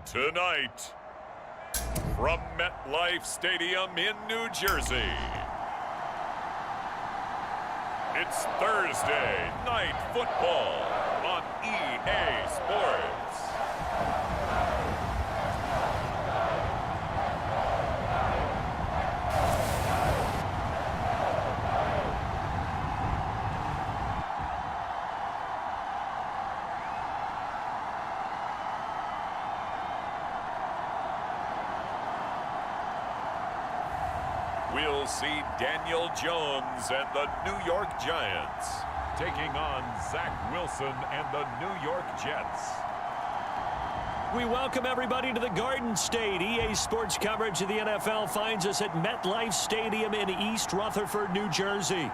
Tonight, from MetLife Stadium in New Jersey, it's Thursday Night Football on EA Sports. We'll see Daniel Jones and the New York Giants taking on Zach Wilson and the New York Jets. We welcome everybody to the Garden State. EA Sports coverage of the NFL finds us at MetLife Stadium in East Rutherford, New Jersey.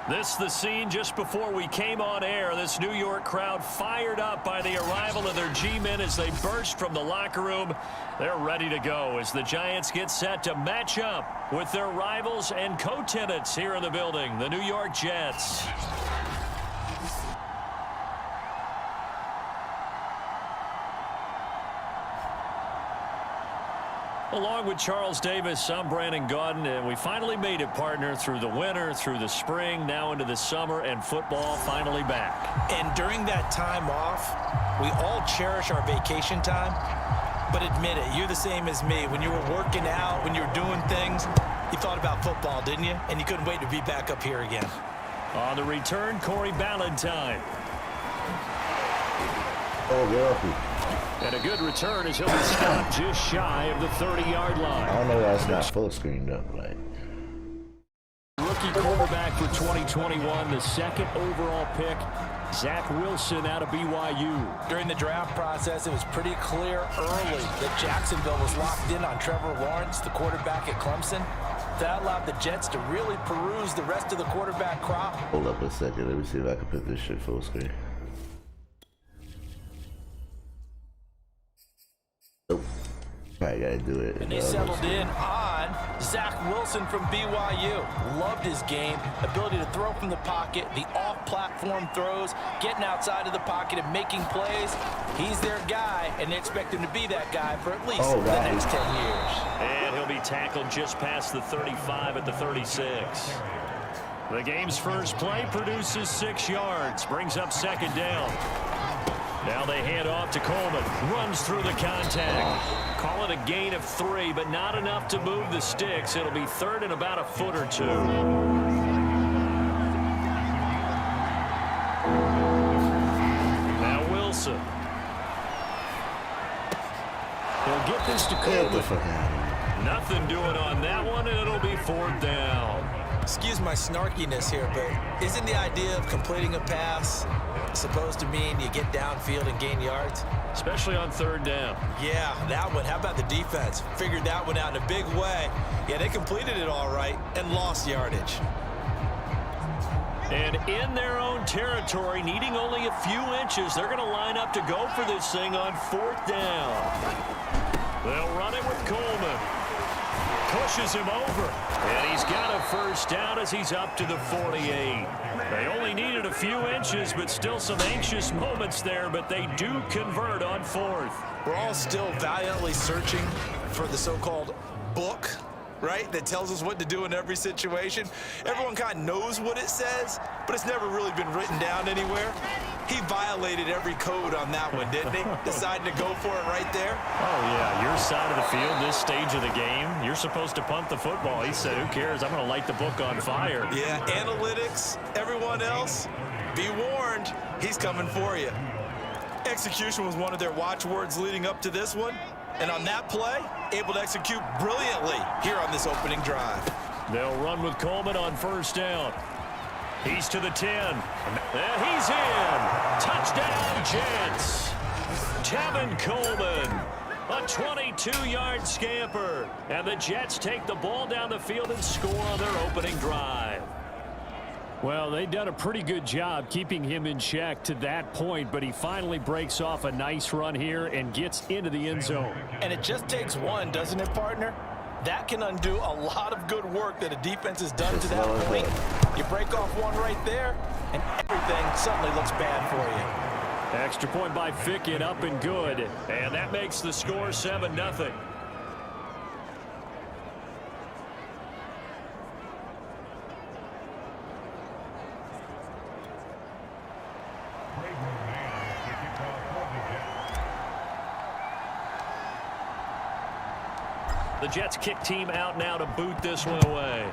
This the scene just before we came on air. This New York crowd fired up by the arrival of their G-men as they burst from the locker room. They're ready to go as the Giants get set to match up with their rivals and co-tenants here in the building, the New York Jets. Along with Charles Davis, I'm Brandon Gaudin, and we finally made it, partner, through the winter, through the spring, now into the summer, and football finally back. And during that time off, we all cherish our vacation time, but admit it, you're the same as me. When you were working out, when you were doing things, you thought about football, didn't you? And you couldn't wait to be back up here again. On the return, Corey Ballantyne. Oh, yeah. And a good return as he'll be stopped just shy of the 30-yard line. I don't know why it's not full screened up. Like, rookie quarterback for 2021, the second overall pick, Zach Wilson out of BYU. During the draft process, it was pretty clear early that Jacksonville was locked in on Trevor Lawrence, the quarterback at Clemson. That allowed the Jets to really peruse the rest of the quarterback crop. hold up a second. Let me see if I can put this shit full screen. Nope. I gotta do it. And they settled in on Zach Wilson from BYU. Loved his game, ability to throw from the pocket, the off-platform throws, getting outside of the pocket and making plays. He's their guy, and they expect him to be that guy for at least the next 10 years. And he'll be tackled just past the 35 at the 36. The game's first play produces 6 yards, brings up second down. Now they hand off to Coleman. Runs through the contact. Call it a gain of 3, but not enough to move the sticks. It'll be third and about a foot or 2. Now Wilson. He'll get this to Coleman. Nothing doing on that one, and it'll be 4th down. Excuse my snarkiness here, but isn't the idea of completing a pass supposed to mean you get downfield and gain yards? Especially on 3rd down. Yeah, that one. How about the defense? Figured that one out in a big way. Yeah, they completed it all right and lost yardage. And in their own territory, needing only a few inches, they're going to line up to go for this thing on 4th down. They'll run it with Coleman. Pushes him over. And he's got a 1st down as he's up to the 48. They only needed a few inches, but still some anxious moments there, but they do convert on 4th. We're all still valiantly searching for the so-called book, right, that tells us what to do in every situation. Everyone kind of knows what it says, but it's never really been written down anywhere. He violated every code on that one, didn't he? Deciding to go for it right there. Oh, yeah, your side of the field, this stage of the game, you're supposed to punt the football. He said, who cares? I'm going to light the book on fire. Yeah, analytics, everyone else, be warned, he's coming for you. Execution was one of their watchwords leading up to this one. And on that play, able to execute brilliantly here on this opening drive. They'll run with Coleman on 1st down. He's to the 10. And he's in. Touchdown, Jets. Tevin Coleman, a 22-yard scamper. And the Jets take the ball down the field and score on their opening drive. Well, they've done a pretty good job keeping him in check to that point, but he finally breaks off a nice run here and gets into the end zone. And it just takes one, doesn't it, partner? That can undo a lot of good work that a defense has done to that point. You break off one right there, and everything suddenly looks bad for you. Extra point by Fickett, up and good. And that makes the score 7-0. The Jets kick team out now to boot this one away.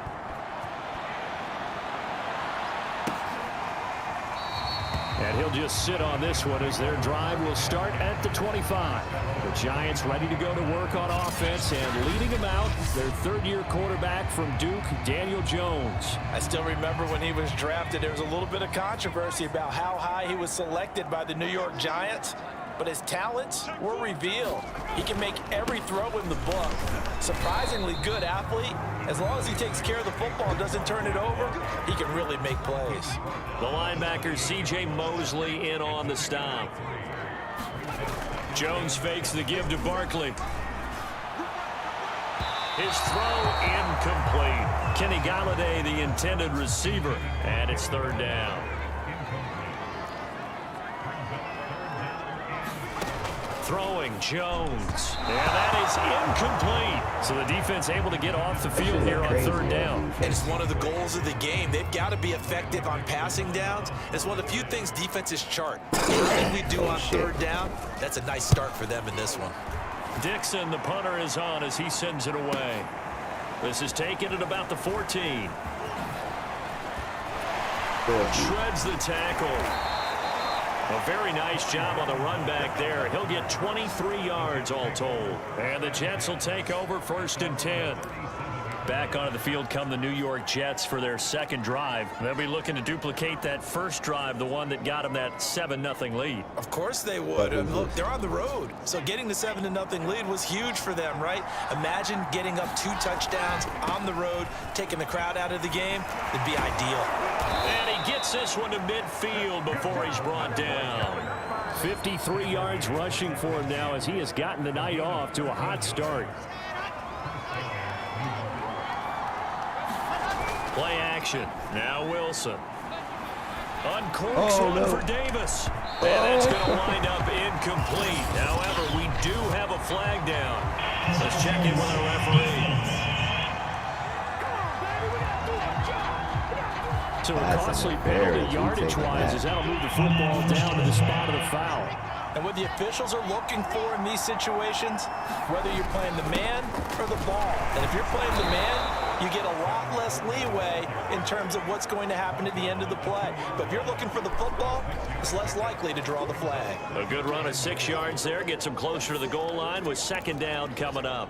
And he'll just sit on this one as their drive will start at the 25. The Giants ready to go to work on offense, and leading them out, their 3rd-year quarterback from Duke, Daniel Jones. I still remember when he was drafted, there was a little bit of controversy about how high he was selected by the New York Giants. But his talents were revealed. He can make every throw in the book. Surprisingly good athlete. As long as he takes care of the football and doesn't turn it over, he can really make plays. The linebacker, C.J. Mosley, in on the stop. Jones fakes the give to Barkley. His throw incomplete. Kenny Galladay, the intended receiver, and it's 3rd down. Throwing Jones. And that is incomplete. So the defense able to get off the field here on 3rd down. And it's one of the goals of the game. They've got to be effective on passing downs. It's one of the few things defenses chart. Anything we do on 3rd down, that's a nice start for them in this one. Dixon, the punter, is on as he sends it away. This is taken at about the 14. Shreds the tackle. A very nice job on the run back there. He'll get 23 yards all told. And the Jets will take over 1st and 10. Back onto the field come the New York Jets for their 2nd drive. They'll be looking to duplicate that first drive, the one that got them that 7-0 lead. Of course they would. Look, they're on the road. So getting the 7-0 lead was huge for them, right? Imagine getting up 2 touchdowns on the road, taking the crowd out of the game. It'd be ideal. And he gets this one to midfield before he's brought down. 53 yards rushing for him now as he has gotten the night off to a hot start. Play action. Now Wilson. Uncorks one for Davis. And that's going to wind up incomplete. However, we do have a flag down. Let's check in with our referee. So a costly penalty yardage-wise as that'll move the football down to the spot of the foul. And what the officials are looking for in these situations, whether you're playing the man or the ball. And if you're playing the man, you get a lot less leeway in terms of what's going to happen at the end of the play. But if you're looking for the football, it's less likely to draw the flag. A good run of 6 yards there gets him closer to the goal line with second down coming up.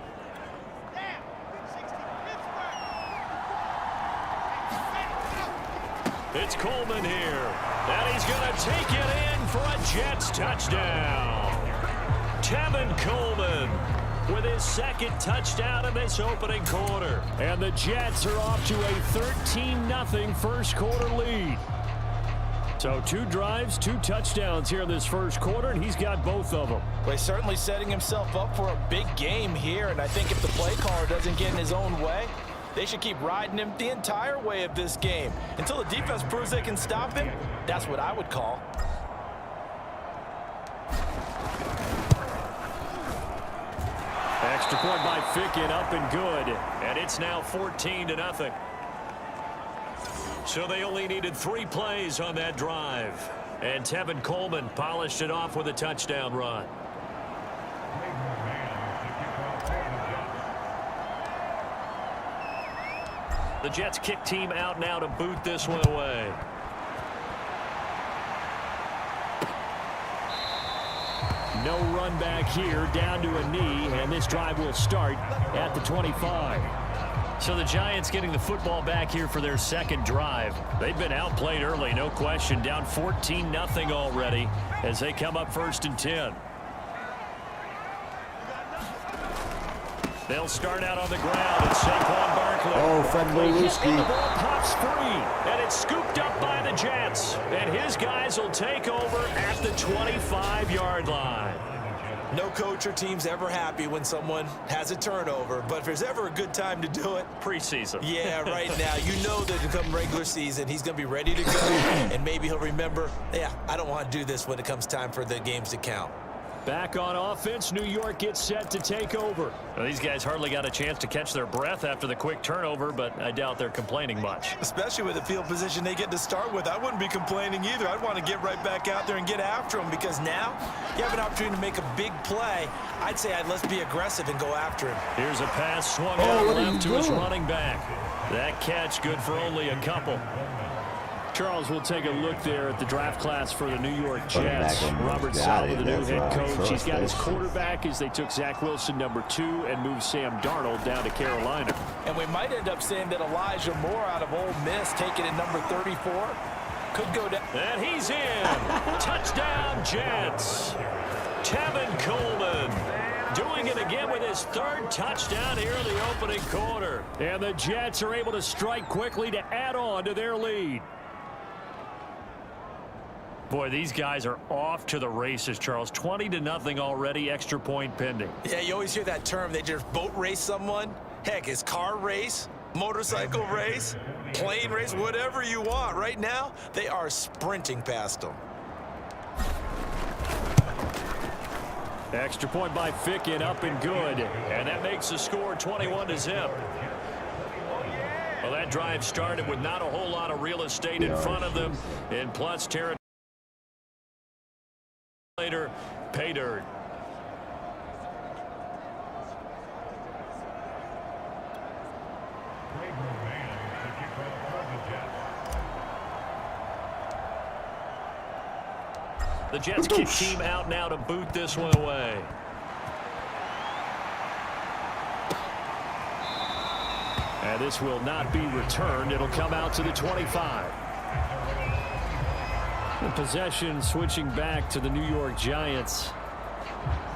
It's Coleman here, and he's going to take it in for a Jets touchdown. Tevin Coleman with his second touchdown in this opening quarter. And the Jets are off to a 13-0 first quarter lead. So 2 drives, 2 touchdowns here in this first quarter, and he's got both of them. Well, he's certainly setting himself up for a big game here, and I think if the play caller doesn't get in his own way, they should keep riding him the entire way of this game. Until the defense proves they can stop him, that's what I would call. Extra point by Ficken, up and good. And it's now 14-0. So they only needed 3 plays on that drive. And Tevin Coleman polished it off with a touchdown run. The Jets kick team out now to boot this one away. No run back here, down to a knee, and this drive will start at the 25. So the Giants getting the football back here for their second drive. They've been outplayed early, no question, down 14-0 already as they come up 1st and 10. They'll start out on the ground. It's Saquon Barkley. Oh, from The ball pops free, and it's scooped up by the Jets. And his guys will take over at the 25-yard line. No coach or team's ever happy when someone has a turnover, but if there's ever a good time to do it, Preseason. yeah, right now, you know that come regular season, he's going to be ready to go, and maybe he'll remember, yeah, I don't want to do this when it comes time for the games to count. Back on offense, New York gets set to take over. Well, these guys hardly got a chance to catch their breath after the quick turnover, but I doubt they're complaining much. Especially with the field position they get to start with. I wouldn't be complaining either. I'd want to get right back out there and get after them because now you have an opportunity to make a big play. I'd say let's be aggressive and go after him. Here's a pass swung out left to his running back. That catch good for only a couple. Charles, will take a look there at the draft class for the New York Jets. Robert Saleh, the new head coach. He's got his quarterback as they took Zach Wilson, number 2, and moved Sam Darnold down to Carolina. And we might end up saying that Elijah Moore out of Ole Miss, taken at number 34, could go down. And he's in. Touchdown, Jets. Tevin Coleman doing it again with his 3rd touchdown here in the opening quarter. And the Jets are able to strike quickly to add on to their lead. Boy, these guys are off to the races, Charles. 20-0 already, extra point pending. Yeah, you always hear that term. They just boat race someone. Heck, it's car race, motorcycle race, plane race, whatever you want. Right now, they are sprinting past them. Extra point by Ficken, up and good. And that makes the score 21-0. Well, that drive started with not a whole lot of real estate in front of them, and plus territory. Later, pay dirt. The Jets kick team out now to boot this one away. And this will not be returned. It'll come out to the 25. The possession switching back to the New York Giants.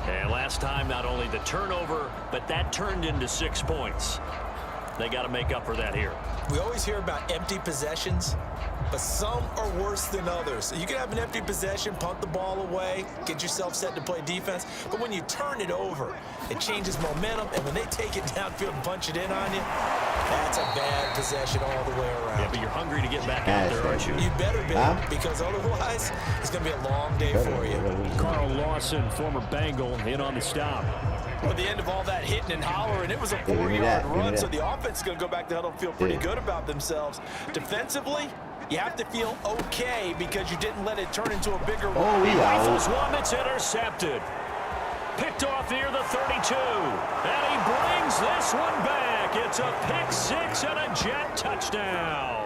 And last time, not only the turnover, but that turned into 6 points. They got to make up for that here. We always hear about empty possessions, but some are worse than others. So you can have an empty possession, punt the ball away, get yourself set to play defense, but when you turn it over, it changes momentum, and when they take it downfield and punch it in on you, that's a bad possession all the way around. Yeah, but you're hungry to get back out there, aren't you? You better be, because otherwise, it's going to be a long day for you. Carl Lawson, former Bengal, in on the stop. At the end of all that hitting and hollering, it was a 4-yard run, so the offense is going to go back to huddle and feel pretty good about themselves. Defensively, You have to feel okay because you didn't let it turn into a bigger Oh, He yeah. rifles one that's intercepted. Picked off near the 32. And he brings this one back. It's a pick six and a Jet touchdown.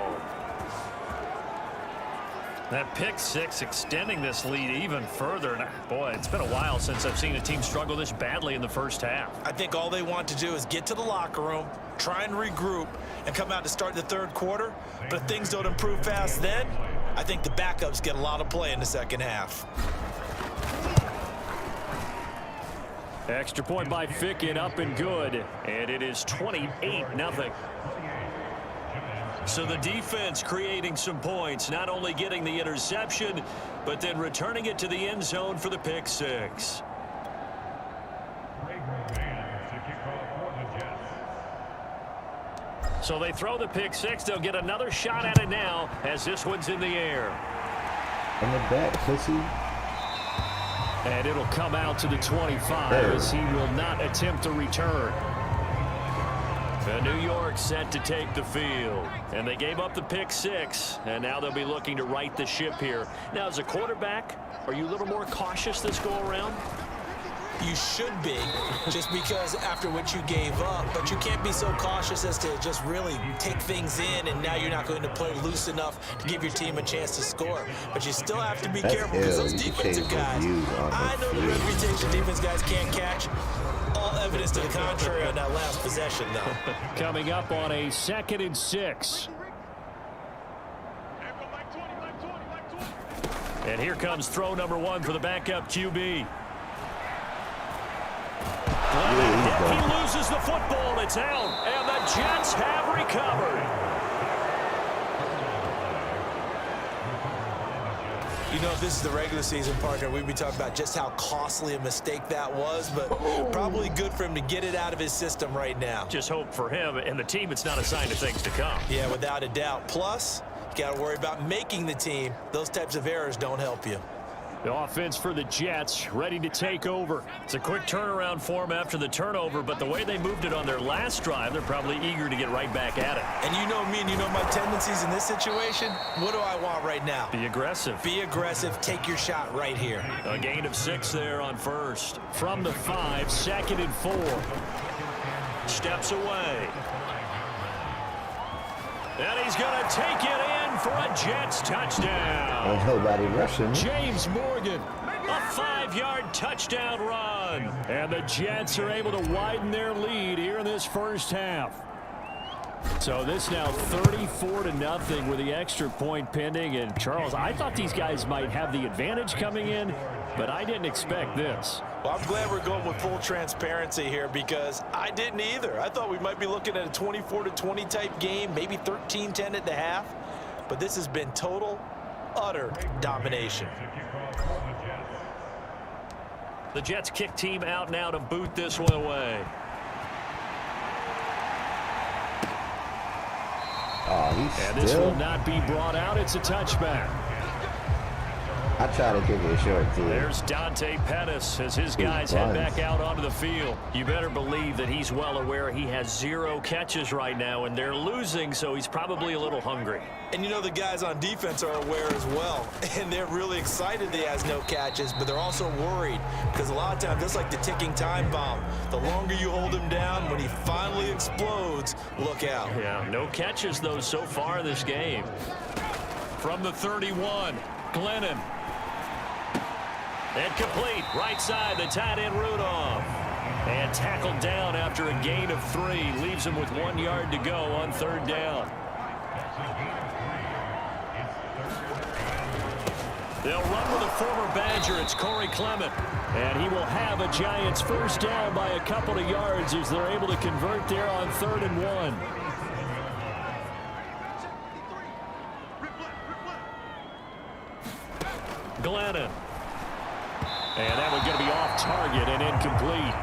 That pick six extending this lead even further. And boy, it's been a while since I've seen a team struggle this badly in the first half. I think all they want to do is get to the locker room, try and regroup, and come out to start the third quarter. But if things don't improve fast then, I think the backups get a lot of play in the second half. Extra point by Ficken, up and good. And it is 28-0. So the defense creating some points, not only getting the interception, but then returning it to the end zone for the pick six. So they throw the pick six. They'll get another shot at it now as this one's in the air. In the back, pussy. And it'll come out to the 25 as he will not attempt a return. And New York set to take the field. And they gave up the pick six, and now they'll be looking to right the ship here. Now, as a quarterback, are you a little more cautious this go-around? You should be, just because after what you gave up, but you can't be so cautious as to just really take things in, and now you're not going to play loose enough to give your team a chance to score. But you still have to be careful because those defensive guys, I know the reputation defense guys can't catch. All evidence to the contrary on that last possession, though. Coming up on a 2nd and 6. And here comes throw number one for the backup QB. He loses the football. It's out, and the Jets have recovered. You know, if this is the regular season, partner, we'd be talking about just how costly a mistake that was, but probably good for him to get it out of his system right now. Just hope for him and the team it's not a sign of things to come. Yeah, without a doubt. Plus, you got to worry about making the team. Those types of errors don't help you. The offense for the Jets ready to take over. It's a quick turnaround for them after the turnover, but the way they moved it on their last drive, they're probably eager to get right back at it. And you know me and you know my tendencies in this situation. What do I want right now? Be aggressive. Be aggressive. Take your shot right here. A gain of 6 there on first. From the 5, 2nd and 4. Steps away. And he's going to take it in for a Jets touchdown. Ain't nobody rushing. James Morgan, a 5-yard touchdown run. And the Jets are able to widen their lead here in this first half. So this now 34-0 with the extra point pending. And Charles, I thought these guys might have the advantage coming in, but I didn't expect this. Well, I'm glad we're going with full transparency here because I didn't either. I thought we might be looking at a 24-20 type game, maybe 13-10 at the half. But this has been total, utter domination. The Jets kick team out now to boot this one away. And this will not be brought out. It's a touchback. I try to kick it short, too. There's Dante Pettis as his guys head back out onto the field. You better believe that he's well aware he has 0 catches right now, and they're losing, so he's probably a little hungry. And you know the guys on defense are aware as well, and they're really excited that he has no catches, but they're also worried because a lot of times, just like the ticking time bomb, the longer you hold him down, when he finally explodes, look out. Yeah, no catches, though, so far in this game. From the 31, Glennon. And complete, right side, the tight end Rudolph. And tackled down after a gain of 3. Leaves him with 1 yard to go on 3rd down. They'll run with a former Badger. It's Corey Clement. And he will have a Giants first down by a couple of yards as they're able to convert there on 3rd and 1. Glennon. And that one's going to be off target and incomplete.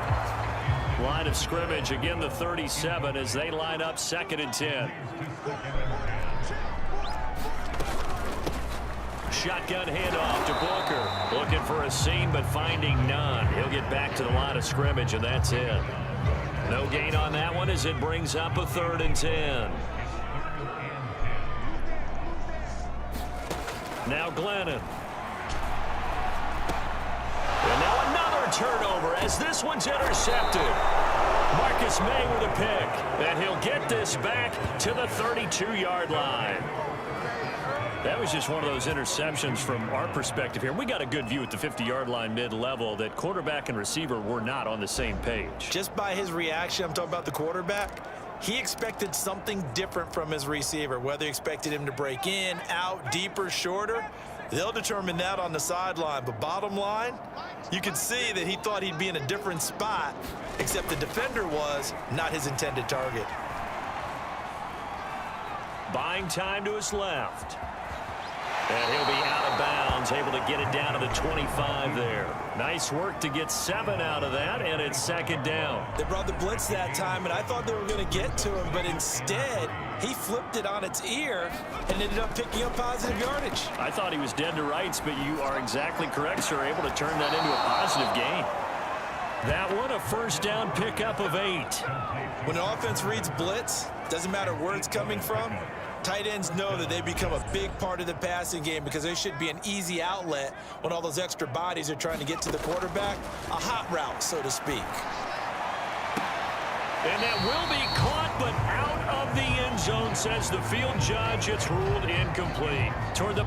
Line of scrimmage, again the 37 as they line up 2nd and 10. Shotgun handoff to Booker. Looking for a seam but finding none. He'll get back to the line of scrimmage and that's it. No gain on that one as it brings up a 3rd and 10. Now Glennon. And now another turnover as this one's intercepted. Marcus May with a pick. And he'll get this back to the 32-yard line. That was just one of those interceptions from our perspective here. We got a good view at the 50-yard line mid-level that quarterback and receiver were not on the same page. Just by his reaction, I'm talking about the quarterback, he expected something different from his receiver. Whether he expected him to break in, out, deeper, shorter, they'll determine that on the sideline. But bottom line, you can see that he thought he'd be in a different spot, except the defender was not his intended target. Buying time to his left. And he'll be out of bounds, able to get it down to the 25 there. Nice work to get 7 out of that, and it's second down. They brought the blitz that time, and I thought they were going to get to him, but instead, he flipped it on its ear and ended up picking up positive yardage. I thought he was dead to rights, but you are exactly correct, sir, able to turn that into a positive gain. That one, a first down pickup of 8. When an offense reads blitz, doesn't matter where it's coming from, tight ends know that they become a big part of the passing game because they should be an easy outlet when all those extra bodies are trying to get to the quarterback. A hot route, so to speak. And that will be caught, but out of the end zone, says the field judge. It's ruled incomplete. Toward the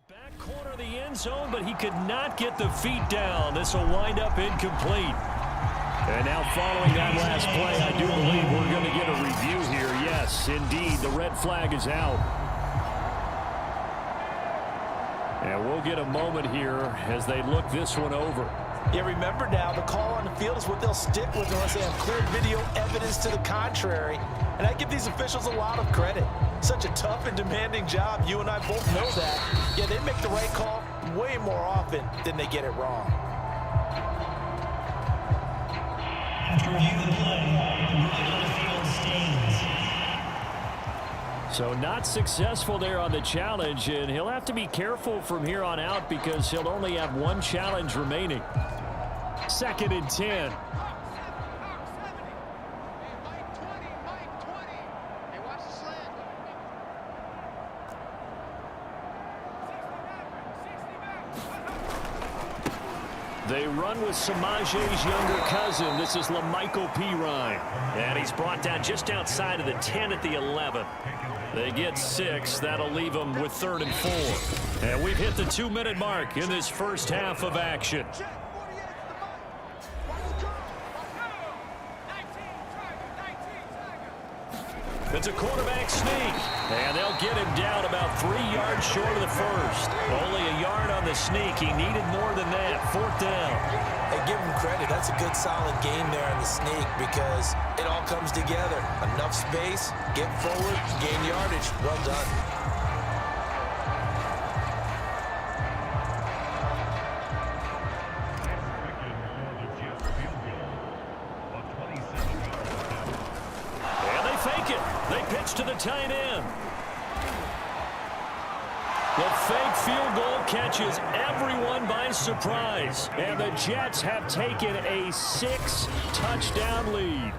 back corner of the end zone, but he could not get the feet down. This will wind up incomplete. And now following that last play, I do believe we're going to get a review here. Yes, indeed, the red flag is out. And we'll get a moment here as they look this one over. Yeah, remember now, the call on the field is what they'll stick with unless they have clear video evidence to the contrary. And I give these officials a lot of credit. Such a tough and demanding job. You and I both know that. Yeah, they make the right call way more often than they get it wrong. To review the play, the ruling on the field stands. So not successful there on the challenge, and he'll have to be careful from here on out because he'll only have one challenge remaining. 2nd and 10. They run with Samaje's younger cousin. This is LaMichael Pirine. And he's brought down just outside of the 10 at the 11. They get 6. That'll leave them with 3rd and 4. And we've hit the 2-minute mark in this first half of action. It's a quarterback sneak. And they'll get him down about 3 yards short of the first. Only a yard on the sneak. He needed more than that. 4th down. Hey, give him credit. That's a good, solid game there in the sneak because it all comes together. Enough space, get forward, gain yardage. Well done. To the tight end. The fake field goal catches everyone by surprise. And the Jets have taken a 6-touchdown lead.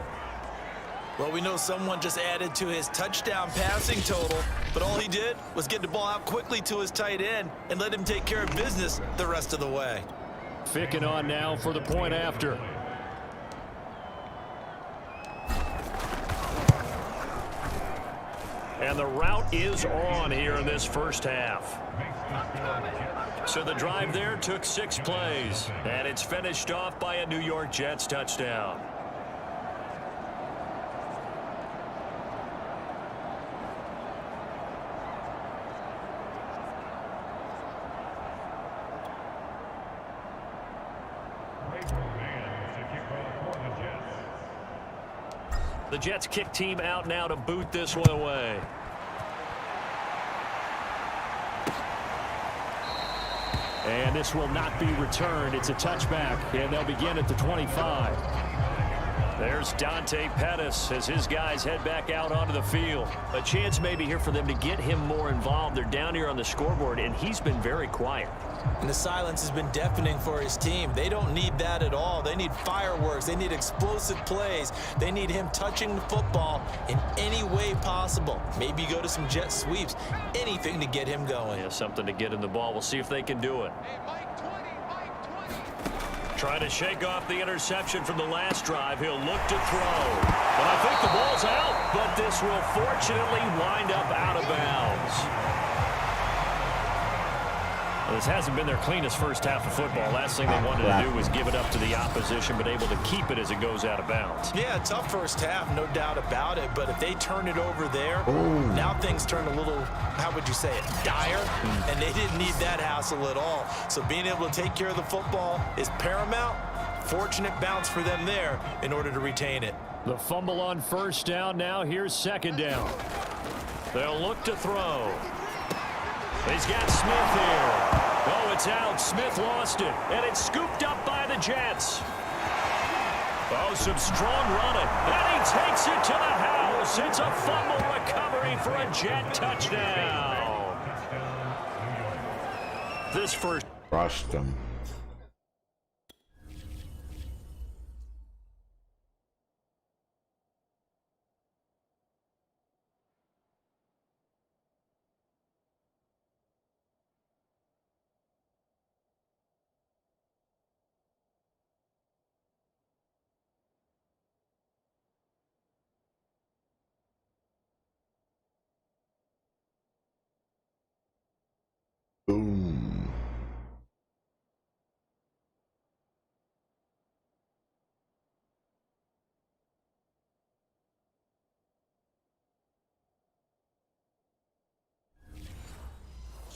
Well, we know someone just added to his touchdown passing total, but all he did was get the ball out quickly to his tight end and let him take care of business the rest of the way. Ficking on now for the point after. And the route is on here in this first half. So the drive there took 6 plays. And it's finished off by a New York Jets touchdown. The Jets kick team out now to boot this one away. And this will not be returned. It's a touchback, and they'll begin at the 25. There's Dante Pettis as his guys head back out onto the field. A chance maybe here for them to get him more involved. They're down here on the scoreboard, and he's been very quiet. And the silence has been deafening for his team. They don't need that at all. They need fireworks. They need explosive plays. They need him touching the football in any way possible. Maybe go to some jet sweeps. Anything to get him going. Yeah, something to get in the ball. We'll see if they can do it. Trying to shake off the interception from the last drive. He'll look to throw. But I think the ball's out. But this will fortunately wind up out of bounds. Well, this hasn't been their cleanest first half of football. Last thing they wanted to do was give it up to the opposition, but able to keep it as it goes out of bounds. Yeah, tough first half, no doubt about it. But if they turn it over there, now things turn a little, how would you say it, dire? And they didn't need that hassle at all. So being able to take care of the football is paramount. Fortunate bounce for them there in order to retain it. The fumble on first down. Now here's second down. They'll look to throw. He's got Smith here. Oh, it's out. Smith lost it. And it's scooped up by the Jets. Oh, some strong running. And he takes it to the house. It's a fumble recovery for a Jet touchdown. This first. Crushed them. Boom.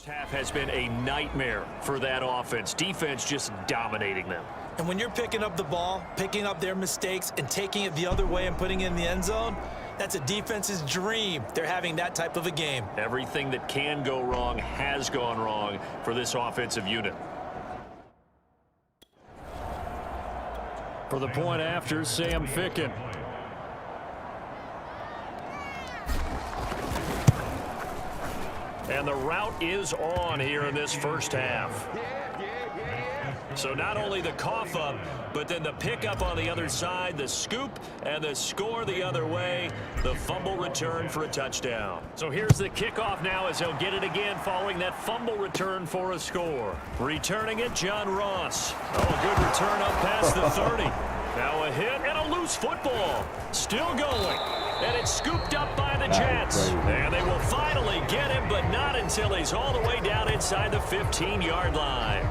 Half has been a nightmare for that offense. Defense just dominating them. And when you're picking up the ball, picking up their mistakes, and taking it the other way and putting it in the end zone, that's a defense's dream. They're having that type of a game. Everything that can go wrong has gone wrong for this offensive unit. For the point after, Sam Ficken. And the route is on here in this first half. So not only the cough up, but then the pickup on the other side, the scoop, and the score the other way, the fumble return for a touchdown. So here's the kickoff now as he'll get it again following that fumble return for a score. Returning it, John Ross. Oh, a good return up past the 30. Now a hit and a loose football. Still going. And it's scooped up by the Jets. And they will finally get him, but not until he's all the way down inside the 15-yard line.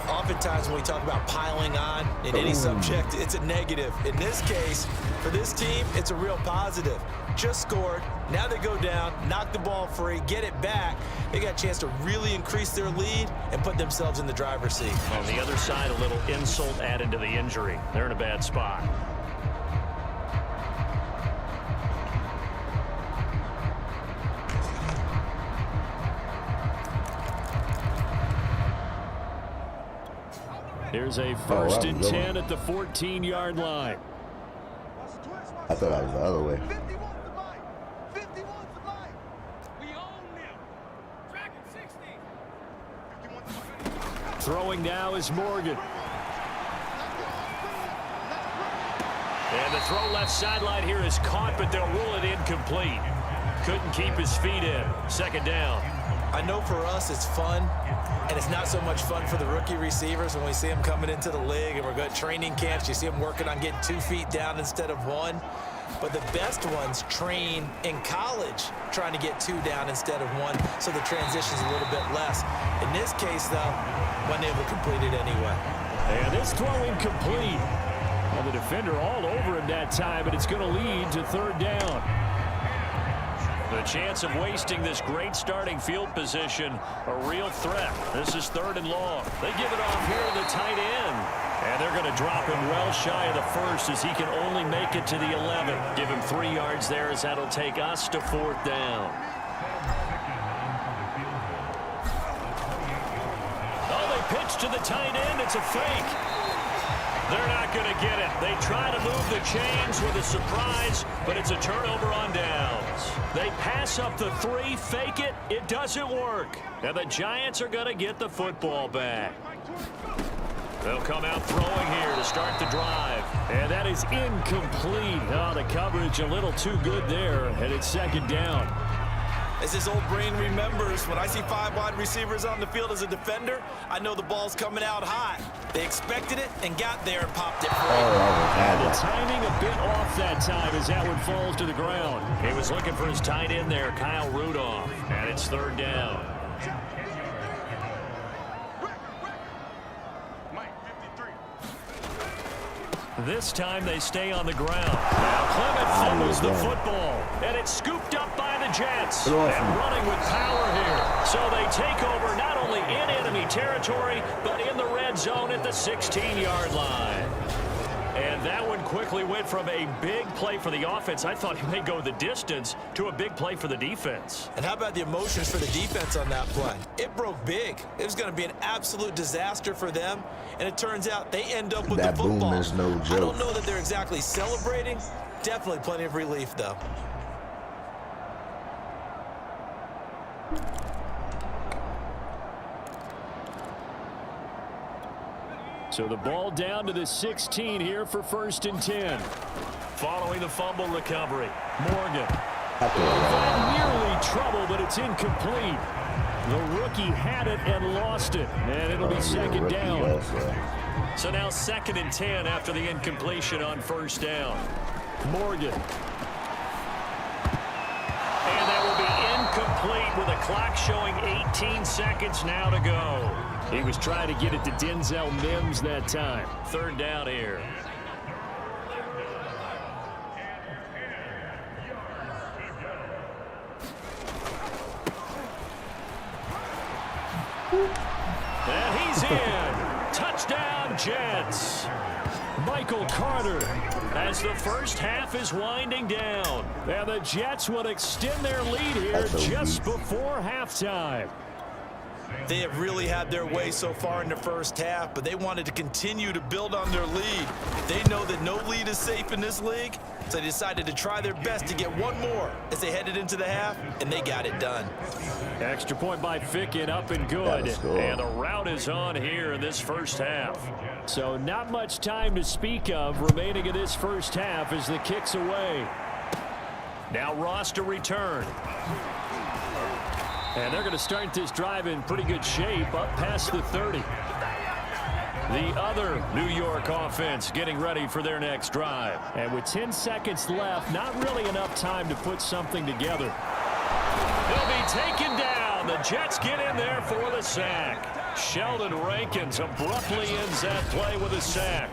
Oftentimes when we talk about piling on in any subject, it's a negative. In this case, for this team, it's a real positive. Just scored. Now they go down, knock the ball free, get it back. They got a chance to really increase their lead and put themselves in the driver's seat. On the other side, a little insult added to the injury. They're in a bad spot. Here's a first and 10 at the 14-yard line. I thought I was the other way. Throwing now is Morgan. And the throw left sideline here is caught, but they'll rule it incomplete. Couldn't keep his feet in. Second down. I know for us it's fun, and it's not so much fun for the rookie receivers when we see them coming into the league and we're going to training camps. You see them working on getting 2 feet down instead of 1. But the best ones train in college trying to get 2 down instead of 1, so the transition's a little bit less. In this case, though, wasn't able to complete it anyway. And this throw incomplete. Well, the defender all over him that time, but it's going to lead to third down. The chance of wasting this great starting field position, a real threat. This is third and long. They give it off here to the tight end. And they're going to drop him well shy of the first as he can only make it to the 11. Give him 3 yards there as that'll take us to fourth down. Oh, they pitch to the tight end. It's a fake. They're not going to get it. They try to move the chains with a surprise, but it's a turnover on downs. They pass up the 3, fake it. It doesn't work. And the Giants are going to get the football back. They'll come out throwing here to start the drive. And that is incomplete. Oh, the coverage a little too good there, and it's second down. As his old brain remembers, when I see 5 wide receivers on the field as a defender, I know the ball's coming out high. They expected it and got there and popped it free. The timing a bit off that time as that one falls to the ground. He was looking for his tight end there, Kyle Rudolph, and it's third down. This time they stay on the ground. Now Clement fumbles the football, and it's scooped up by the Jets. And running with power here. So they take over not only in enemy territory, but in the red zone at the 16-yard line. And that one quickly went from a big play for the offense, I thought he may go the distance, to a big play for the defense. And how about the emotions for the defense on that play? It broke big. It was going to be an absolute disaster for them, and it turns out they end up with the football. Boom is no joke. I don't know that they're exactly celebrating. Definitely plenty of relief, though. So the ball down to the 16 here for 1st and 10. Following the fumble recovery, Morgan. Nearly trouble, but it's incomplete. The rookie had it and lost it, and it'll be second down. So now 2nd and 10 after the incompletion on 1st down. Morgan. And that will be incomplete with a clock showing 18 seconds now to go. He was trying to get it to Denzel Mims that time. Third down here. And he's in. Touchdown, Jets. Michael Carter as the first half is winding down. And the Jets will extend their lead here just before halftime. They have really had their way so far in the first half, but they wanted to continue to build on their lead. They know that no lead is safe in this league, so they decided to try their best to get one more as they headed into the half, and they got it done. Extra point by Ficken, up and good. And the route is on here in this first half. So not much time to speak of remaining in this first half as the kick's away. Now Ross to return. And they're going to start this drive in pretty good shape up past the 30. The other New York offense getting ready for their next drive. And with 10 seconds left, not really enough time to put something together. He'll be taken down. The Jets get in there for the sack. Sheldon Rankins abruptly ends that play with a sack.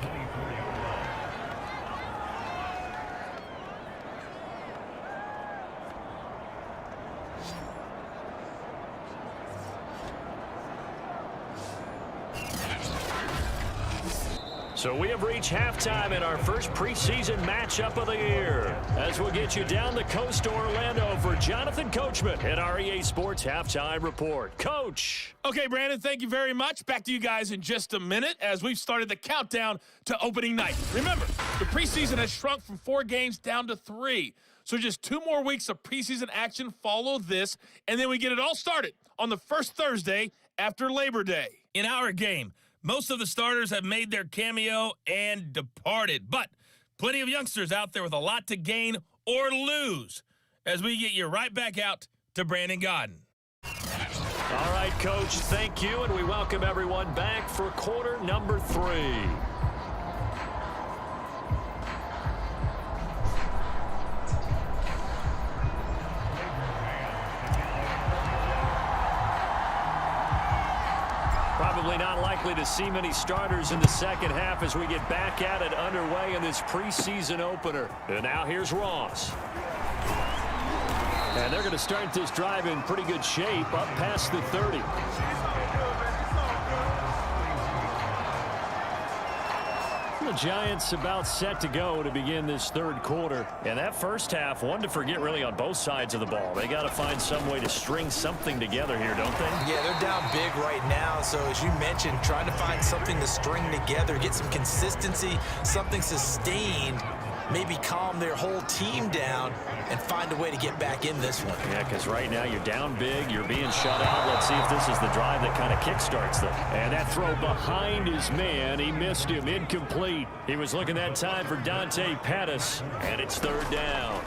So we have reached halftime in our first preseason matchup of the year. As we'll get you down the coast to Orlando for Jonathan Coachman in our EA Sports Halftime Report. Coach. Okay, Brandon, thank you very much. Back to you guys in just a minute as we've started the countdown to opening night. Remember, the preseason has shrunk from 4 games down to 3. So just 2 more weeks of preseason action follow this, and then we get it all started on the first Thursday after Labor Day. In our game, most of the starters have made their cameo and departed, but plenty of youngsters out there with a lot to gain or lose as we get you right back out to Brandon Gaudin. All right, Coach, thank you, and we welcome everyone back for quarter number 3. Probably not likely to see many starters in the second half as we get back at it underway in this preseason opener. And now here's Ross. And they're going to start this drive in pretty good shape up past the 30. The Giants about set to go to begin this third quarter. And that first half, one to forget really on both sides of the ball. They got to find some way to string something together here, don't they? Yeah, they're down big right now. So as you mentioned, trying to find something to string together, get some consistency, something sustained, maybe calm their whole team down and find a way to get back in this one. Yeah, because right now you're down big, you're being shut out. Let's see if this is the drive that kind of kickstarts them. And that throw behind his man, he missed him, incomplete. He was looking that time for Dante Pettis, and it's third down.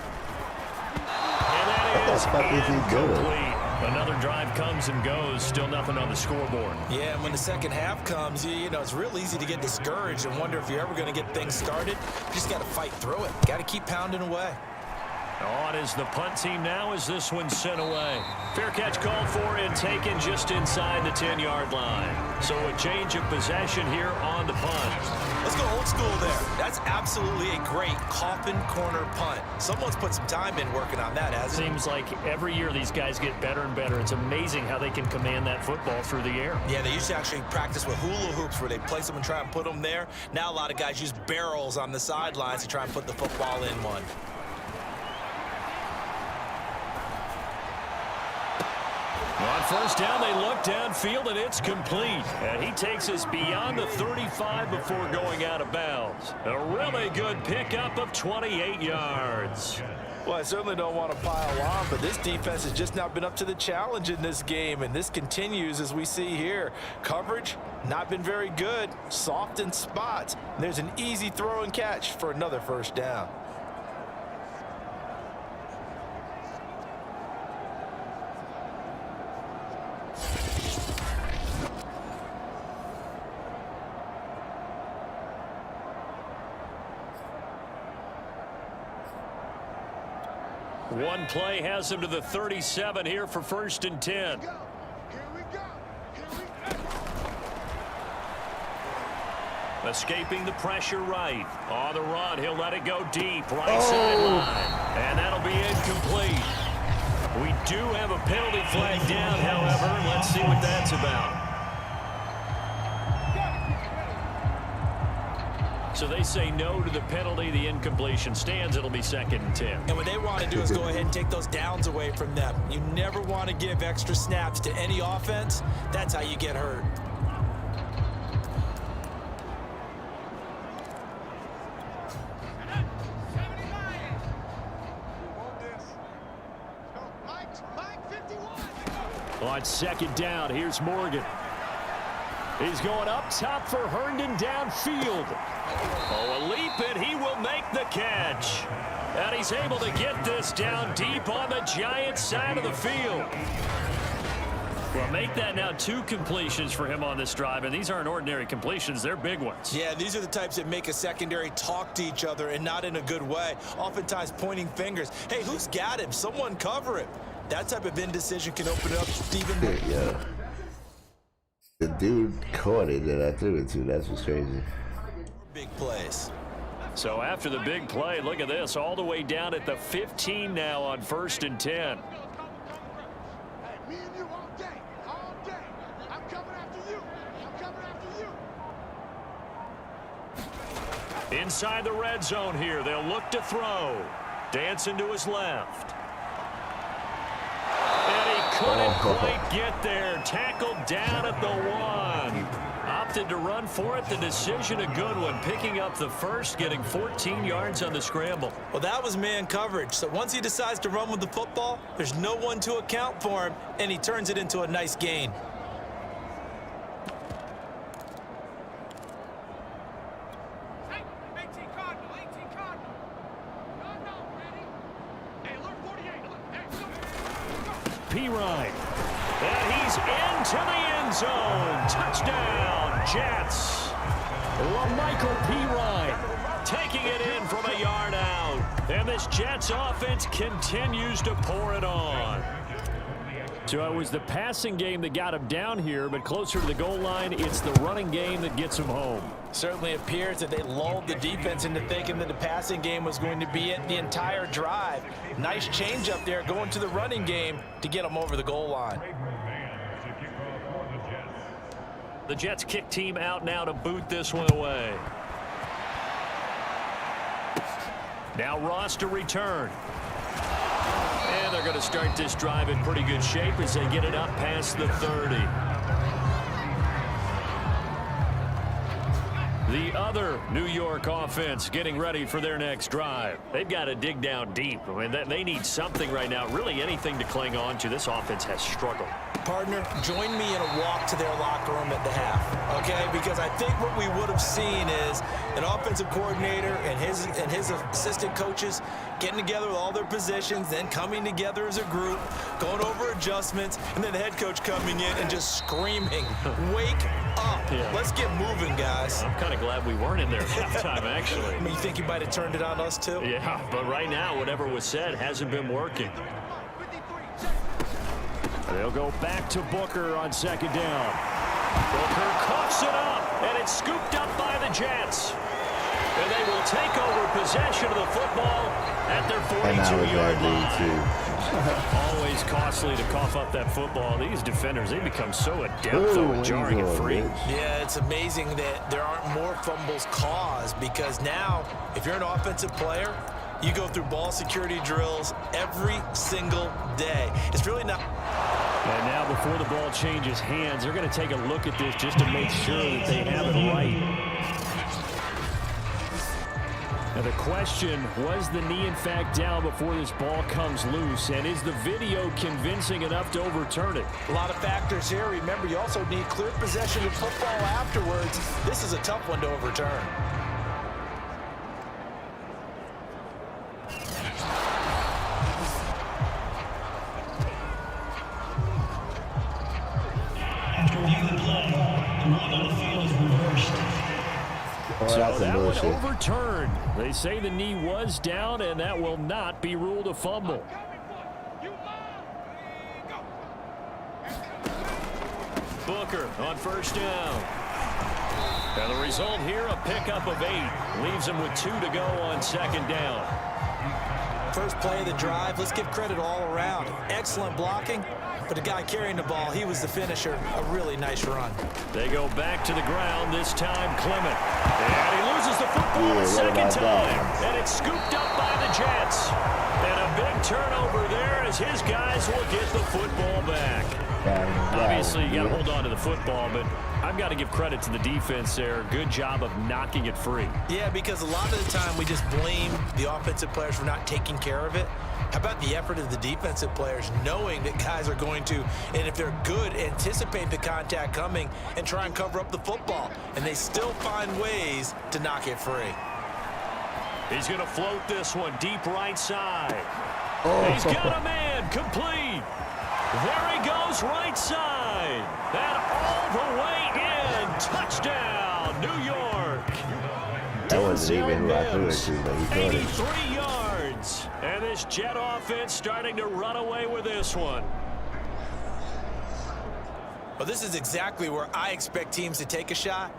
And that is incomplete. Another drive comes and goes, still nothing on the scoreboard. Yeah, and when the second half comes, you know, it's real easy to get discouraged and wonder if you're ever going to get things started. You just got to fight through it. Got to keep pounding away. On is the punt team now as this one's sent away. Fair catch called for and taken just inside the 10-yard line. So a change of possession here on the punt. Let's go old school there. That's absolutely a great coffin corner punt. Someone's put some time in working on that, hasn't it? Seems like every year these guys get better and better. It's amazing how they can command that football through the air. Yeah, they used to actually practice with hula hoops where they place them and try and put them there. Now a lot of guys use barrels on the sidelines to try and put the football in one. On first down, they look downfield, and it's complete. And he takes us beyond the 35 before going out of bounds. A really good pickup of 28 yards. Well, I certainly don't want to pile on, but this defense has just not been up to the challenge in this game, and this continues as we see here. Coverage, not been very good. Soft in spots. And there's an easy throw and catch for another first down. One play has him to the 37 here for 1st and 10. Escaping the pressure right. On the run, he'll let it go deep. Right sideline. And that'll be incomplete. We do have a penalty flag down, however. Let's see what that's about. So they say no to the penalty. The incompletion stands. It'll be 2nd and 10. And what they want to do is go ahead and take those downs away from them. You never want to give extra snaps to any offense. That's how you get hurt. On 2nd down, here's Morgan. He's going up top for Herndon downfield. Oh, a leap, and he will make the catch. And he's able to get this down deep on the Giants side of the field. Well, make that now 2 completions for him on this drive, and these aren't ordinary completions. They're big ones. Yeah, these are the types that make a secondary talk to each other, and not in a good way. Oftentimes pointing fingers. Hey, who's got him? Someone cover him. That type of indecision can open it up even more. Yeah. The dude caught it that I threw it to. That's what's crazy. Big plays. So after the big play, look at this, all the way down at the 15 now on 1st and 10. Me and you all day, all day. I'm coming after you. I'm coming after you. Inside the red zone here, they'll look to throw. Dancing to his left. And he couldn't quite get there. Tackled down at the 1. Opted to run for it. The decision a good one. Picking up the first, getting 14 yards on the scramble. Well, that was man coverage. So once he decides to run with the football, there's no one to account for him, and he turns it into a nice gain. Pirine. And he's into the end zone. Touchdown, Jets. Michael Pirine taking it in from a yard out. And this Jets offense continues to pour it on. So it was the passing game that got him down here, but closer to the goal line, it's the running game that gets him home. Certainly appears that they lulled the defense into thinking that the passing game was going to be it the entire drive. Nice change up there going to the running game to get them over the goal line. The Jets kick team out now to boot this one away. Now Ross to return. And they're going to start this drive in pretty good shape as they get it up past the 30. The other New York offense getting ready for their next drive. They've got to dig down deep. I mean, they need something right now, really anything to cling on to. This offense has struggled. Partner, join me in a walk to their locker room at the half, okay? Because I think what we would have seen is an offensive coordinator and his assistant coaches getting together with all their positions, then coming together as a group, going over adjustments, and then the head coach coming in and just screaming, "Wake up. Yeah. Let's get moving, guys." I'm kind of glad we weren't in there at halftime, actually. I mean, you think you might have turned it on us, too? Yeah, but right now, whatever was said hasn't been working. They'll go back to Booker on second down. Booker coughs it up, and it's scooped up by the Jets. And they will take over possession of the football at their 42-yard line. Always costly to cough up that football. These defenders, they become so adept at jarring it free. Yeah, it's amazing that there aren't more fumbles caused, because now, if you're an offensive player, you go through ball security drills every single day. It's really not. And now before the ball changes hands, they're going to take a look at this just to make sure that they have it right. Now the question, was the knee in fact down before this ball comes loose? And is the video convincing enough to overturn it? A lot of factors here. Remember, you also need clear possession of football afterwards. This is a tough one to overturn. After reviewing the play, the rule on the field is reversed. So that one overturned. They say the knee was down, and that will not be ruled a fumble. Booker on first down. And the result here, a pickup of 8. Leaves him with 2 to go on second down. First play of the drive, let's give credit all around. Excellent blocking, but the guy carrying the ball, he was the finisher. A really nice run. They go back to the ground, this time Clement. And he loses the football a second time. And it's scooped up by the Jets. And a big turnover there as his guys will get the football back. Obviously, you got to hold on to the football, but I've got to give credit to the defense there. Good job of knocking it free. Yeah, because a lot of the time we just blame the offensive players for not taking care of it. How about the effort of the defensive players, knowing that guys are going to, and if they're good, anticipate the contact coming and try and cover up the football. And they still find ways to knock it free. He's going to float this one deep right side. He's got a man complete. There he goes right side. And all the way in. Touchdown, New York. That wasn't even who I threw it to, but he caught it. 83 yards. And this Jet offense starting to run away with this one. Well, this is exactly where I expect teams to take a shot.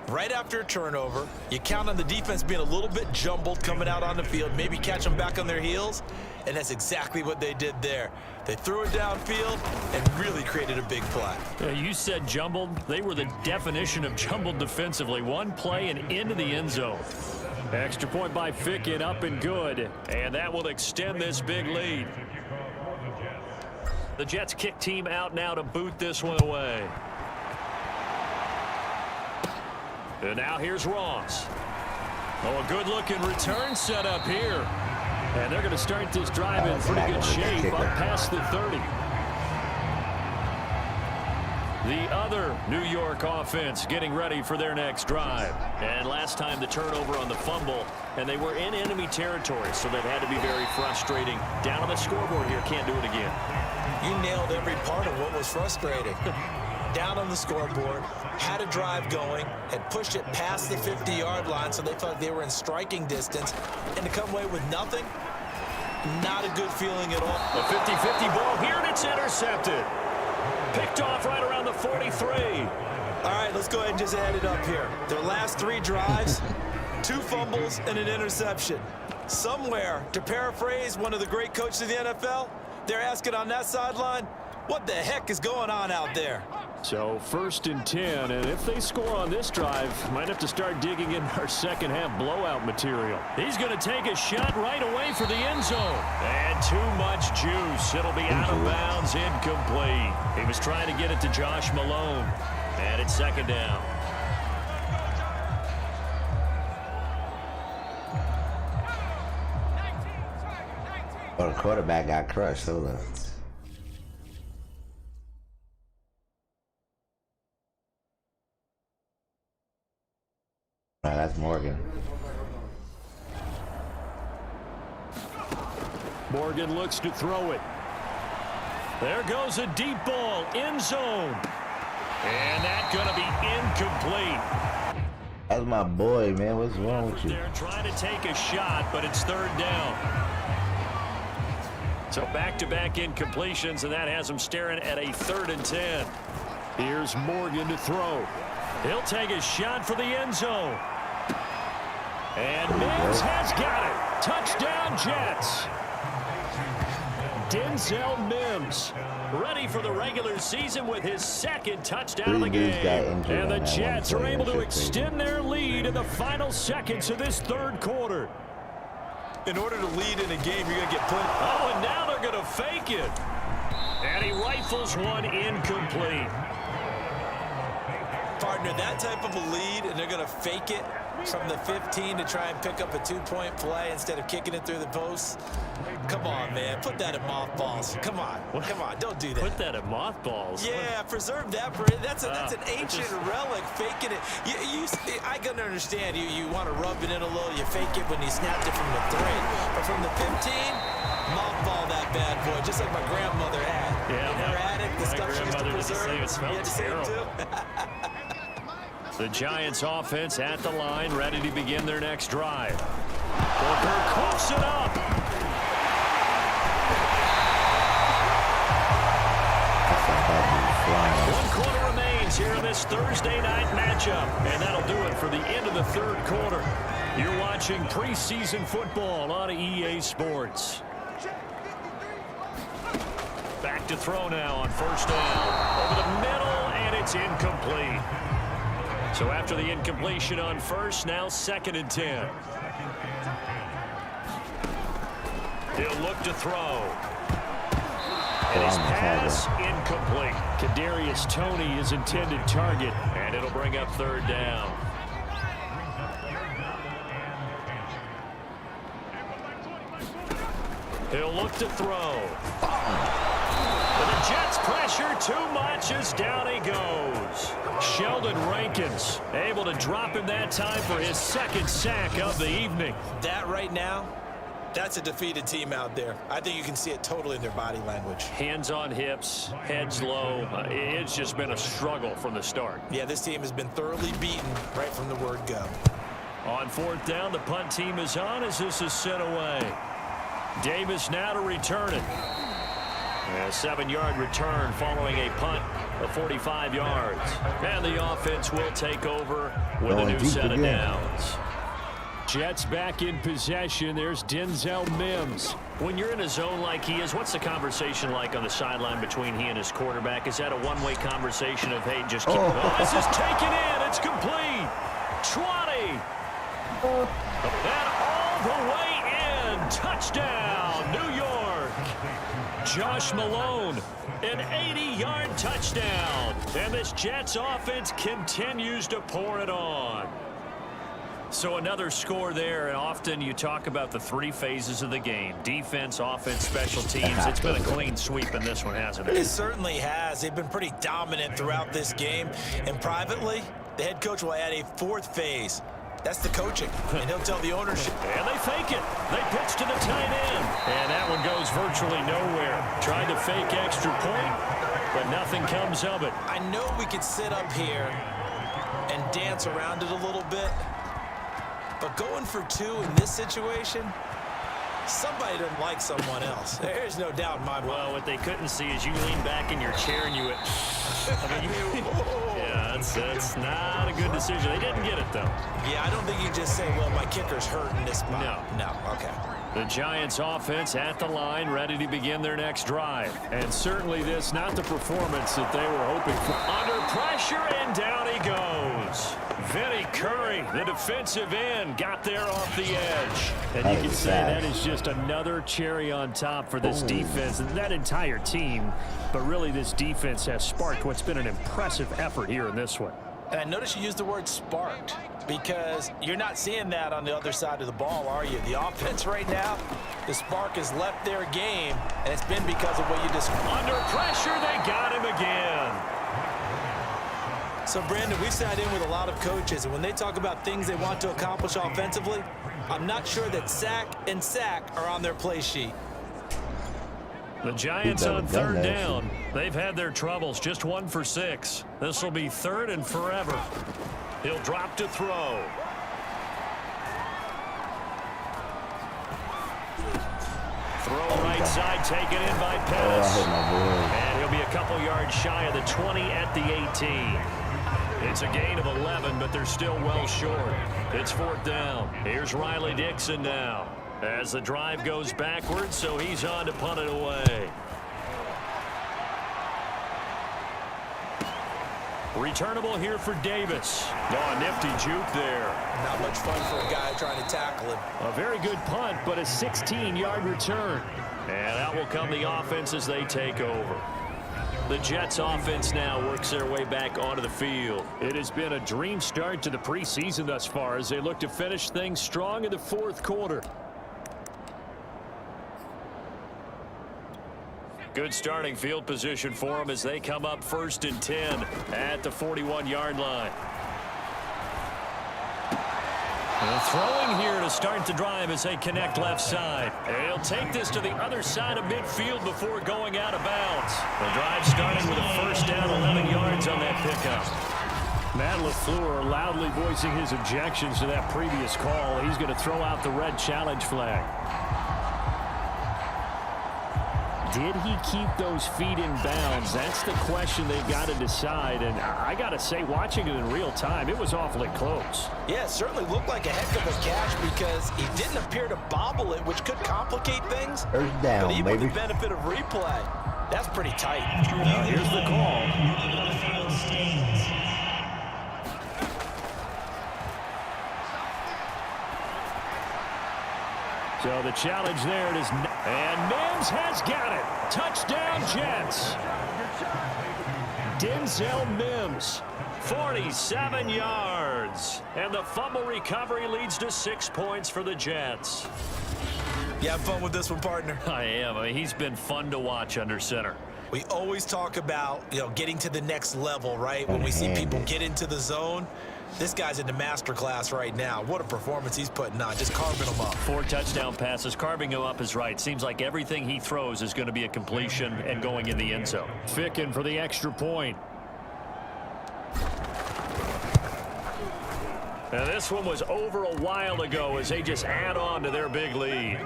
Right after a turnover, you count on the defense being a little bit jumbled coming out on the field, maybe catch them back on their heels, and that's exactly what they did there. They threw it downfield and really created a big play. Yeah, you said jumbled. They were the definition of jumbled defensively. One play and into the end zone. Extra point by Fickett, up and good, and that will extend this big lead. The Jets kick team out now to boot this one away. And now here's Ross. Oh, a good-looking return set up here. And they're going to start this drive in pretty good shape up past the 30. The other New York offense getting ready for their next drive. And last time the turnover on the fumble, and they were in enemy territory, so that had to be very frustrating. Down on the scoreboard here, can't do it again. You nailed every part of what was frustrating. Down on the scoreboard, had a drive going, had pushed it past the 50-yard line, so they felt they were in striking distance, and to come away with nothing, not a good feeling at all. A 50-50 ball here, and it's intercepted. Picked off right around the 43. All right, let's go ahead and just add it up here. Their last 3 drives, 2 fumbles and an interception. Somewhere, to paraphrase one of the great coaches of the NFL, they're asking on that sideline, what the heck is going on out there? So 1st and 10, and if they score on this drive, might have to start digging in our second half blowout material. He's going to take a shot right away for the end zone. And too much juice. It'll be out of bounds, incomplete. He was trying to get it to Josh Malone. And it's 2nd down. Oh, the quarterback got crushed. Hold on. That's Morgan. Morgan looks to throw it. There goes a deep ball, end zone. And that's going to be incomplete. That's my boy, man. What's wrong with you? They're trying to take a shot, but it's 3rd down. So back-to-back incompletions, and that has them staring at a 3rd and 10. Here's Morgan to throw. He'll take a shot for the end zone. And Mims has got it. Touchdown, Jets. Denzel Mims ready for the regular season with his 2nd touchdown of the game. And the Jets are able to extend their lead in the final seconds of this 3rd quarter. In order to lead in a game, you're going to get put. Oh, and now they're going to fake it. And he rifles one incomplete. Partner, that type of a lead, and they're going to fake it from the 15 to try and pick up a 2-point play instead of kicking it through the posts. Come on, man. Put that in mothballs. Come on. Come on. Don't do that. Put that in mothballs? Yeah, preserve that. That's an ancient relic, faking it. I can understand. You want to rub it in a little. You fake it when you snapped it from the 3. But from the 15, mothball that bad boy, just like my grandmother had. Yeah, you never had it? The stuff she used to preserve. It smelled terrible. The Giants offense at the line, ready to begin their next drive. Booker coughs it up. One quarter remains here in this Thursday night matchup, and that'll do it for the end of the 3rd quarter. You're watching preseason football on EA Sports. Back to throw now on 1st down. Over the middle, and it's incomplete. So after the incompletion on 1st, now 2nd and 10. He'll look to throw. And his pass incomplete. Kadarius Toney, his intended target, and it'll bring up 3rd down. He'll look to throw. But the Jets pressure too much as down he goes. Sheldon Rankins able to drop him that time for his 2nd sack of the evening. That right now, that's a defeated team out there. I think you can see it totally in their body language. Hands on hips, heads low. It's just been a struggle from the start. Yeah, this team has been thoroughly beaten right from the word go. On 4th down, the punt team is on as this is sent away. Davis now to return it. A 7-yard return following a punt of 45 yards. And the offense will take over with a new set of downs. Jets back in possession. There's Denzel Mims. When you're in a zone like he is, what's the conversation like on the sideline between he and his quarterback? Is that a one-way conversation of, hey, just keep... Oh, this is taken in. It's complete. 20. And all the way in. Touchdown, New York. Josh Malone, an 80-yard touchdown. And this Jets offense continues to pour it on. So another score there, and often you talk about the 3 phases of the game. Defense, offense, special teams. It's been a clean sweep in this one, hasn't it? It certainly has. They've been pretty dominant throughout this game. And privately, the head coach will add a 4th phase. That's the coaching, and he'll tell the ownership. And they fake it. They pitch to the tight end. And that one goes virtually nowhere. Tried to fake extra point, but nothing comes of it. I know we could sit up here and dance around it a little bit, but going for 2 in this situation, somebody doesn't like someone else. There's no doubt in my mind. Well, what they couldn't see is you lean back in your chair and you went... yeah, that's not a good decision. They didn't get it, though. Yeah, I don't think you just say, well, my kicker's hurt in this spot. No. No, okay. The Giants offense at the line, ready to begin their next drive. And certainly this, not the performance that they were hoping for. Under pressure, and down he goes. Vinny Curry, the defensive end, got there off the edge. And you can say that is just another cherry on top for this defense and that entire team. But really, this defense has sparked what's been an impressive effort here in this one. And I notice you used the word sparked because you're not seeing that on the other side of the ball, are you? The offense right now, the spark has left their game, and it's been because of what you just... Under pressure, they got him again. So, Brandon, we've sat in with a lot of coaches, and when they talk about things they want to accomplish offensively, I'm not sure that sack and sack are on their play sheet. The Giants on third down. They've had their troubles, just 1 for 6. This will be third and forever. He'll drop to throw. Throw right side, taken in by Pettis. And he'll be a couple yards shy of the 20 at the 18. It's a gain of 11, but they're still well short. It's 4th down. Here's Riley Dixon now, as the drive goes backwards, so he's on to punt it away. Returnable here for Davis. Oh, nifty juke there. Not much fun for a guy trying to tackle him. A very good punt, but a 16-yard return. And out will come the offense as they take over. The Jets offense now works their way back onto the field. It has been a dream start to the preseason thus far as they look to finish things strong in the 4th quarter. Good starting field position for them as they come up 1st and 10 at the 41-yard line. And throwing here to start the drive as they connect left side. And he'll take this to the other side of midfield before going out of bounds. The drive starting with a 1st down, 11 yards on that pickup. Matt LaFleur loudly voicing his objections to that previous call. He's going to throw out the red challenge flag. Did he keep those feet in bounds? That's the question they've got to decide. And I got to say, watching it in real time, it was awfully close. Yeah, it certainly looked like a heck of a catch because he didn't appear to bobble it, which could complicate things. Third down, but even baby. with the benefit of replay, that's pretty tight. Here's the call. So the challenge there it is. And Mims has got it. Touchdown, Jets. Denzel Mims, 47 yards. And the fumble recovery leads to 6 points for the Jets. You have fun with this one, partner? I am. I mean, he's been fun to watch under center. We always talk about, getting to the next level, right? When we see people get into the zone. This guy's in the master class right now. What a performance he's putting on, just carving them up. 4 touchdown passes. Carving him up is right. Seems like everything he throws is going to be a completion and going in the end zone. Ficken for the extra point. Now this one was over a while ago as they just add on to their big lead.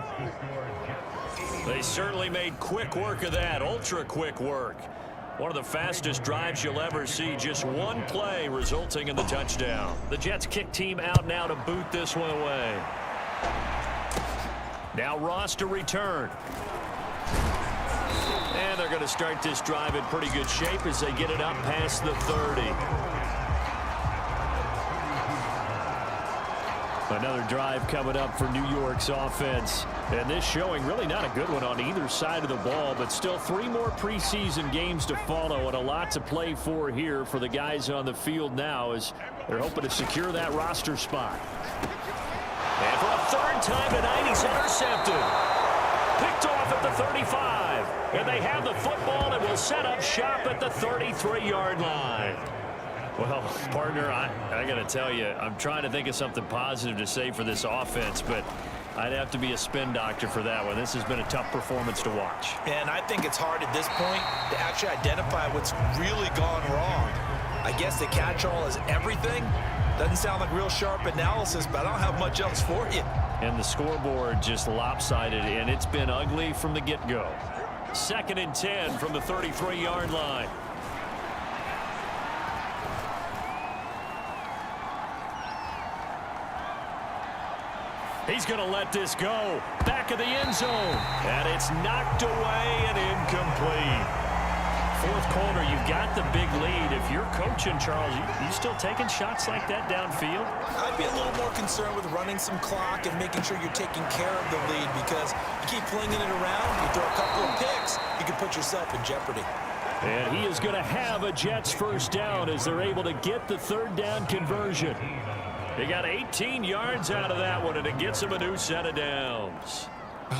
They certainly made quick work of that, ultra quick work. One of the fastest drives you'll ever see, just one play resulting in the touchdown. The Jets kick team out now to boot this one away. Now Ross to return. And they're going to start this drive in pretty good shape as they get it up past the 30. Another drive coming up for New York's offense. And this showing really not a good one on either side of the ball, but still 3 more preseason games to follow and a lot to play for here for the guys on the field now as they're hoping to secure that roster spot. And for a 3rd time tonight, he's intercepted. Picked off at the 35. And they have the football and will set up shop at the 33-yard line. Well, partner, I got to tell you, I'm trying to think of something positive to say for this offense, but I'd have to be a spin doctor for that one. This has been a tough performance to watch. And I think it's hard at this point to actually identify what's really gone wrong. I guess the catch-all is everything. Doesn't sound like real sharp analysis, but I don't have much else for you. And the scoreboard just lopsided, and it's been ugly from the get-go. 2nd and 10 from the 33-yard line. He's going to let this go. Back of the end zone. And it's knocked away and incomplete. Fourth quarter, you've got the big lead. If you're coaching, Charles, you still taking shots like that downfield? I'd be a little more concerned with running some clock and making sure you're taking care of the lead, because you keep flinging it around, you throw a couple of picks, you can put yourself in jeopardy. And he is going to have a Jets first down as they're able to get the third down conversion. They got 18 yards out of that one, and it gets them a new set of downs.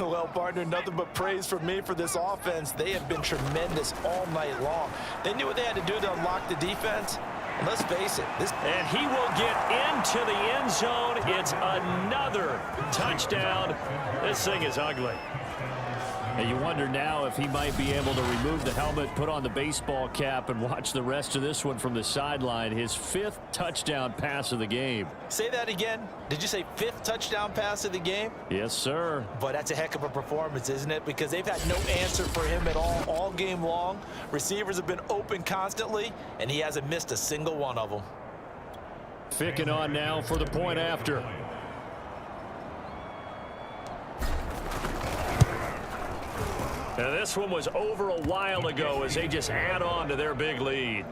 Well, partner, nothing but praise from me for this offense. They have been tremendous all night long. They knew what they had to do to unlock the defense. And let's face it. And he will get into the end zone. It's another touchdown. This thing is ugly. And you wonder now if he might be able to remove the helmet, put on the baseball cap, and watch the rest of this one from the sideline. His 5th touchdown pass of the game. Say that again. Did you say 5th touchdown pass of the game? Yes, sir. But that's a heck of a performance, isn't it? Because they've had no answer for him at all game long. Receivers have been open constantly, and he hasn't missed a single one of them. Ficking on now for the point after. Now this one was over a while ago as they just add on to their big lead.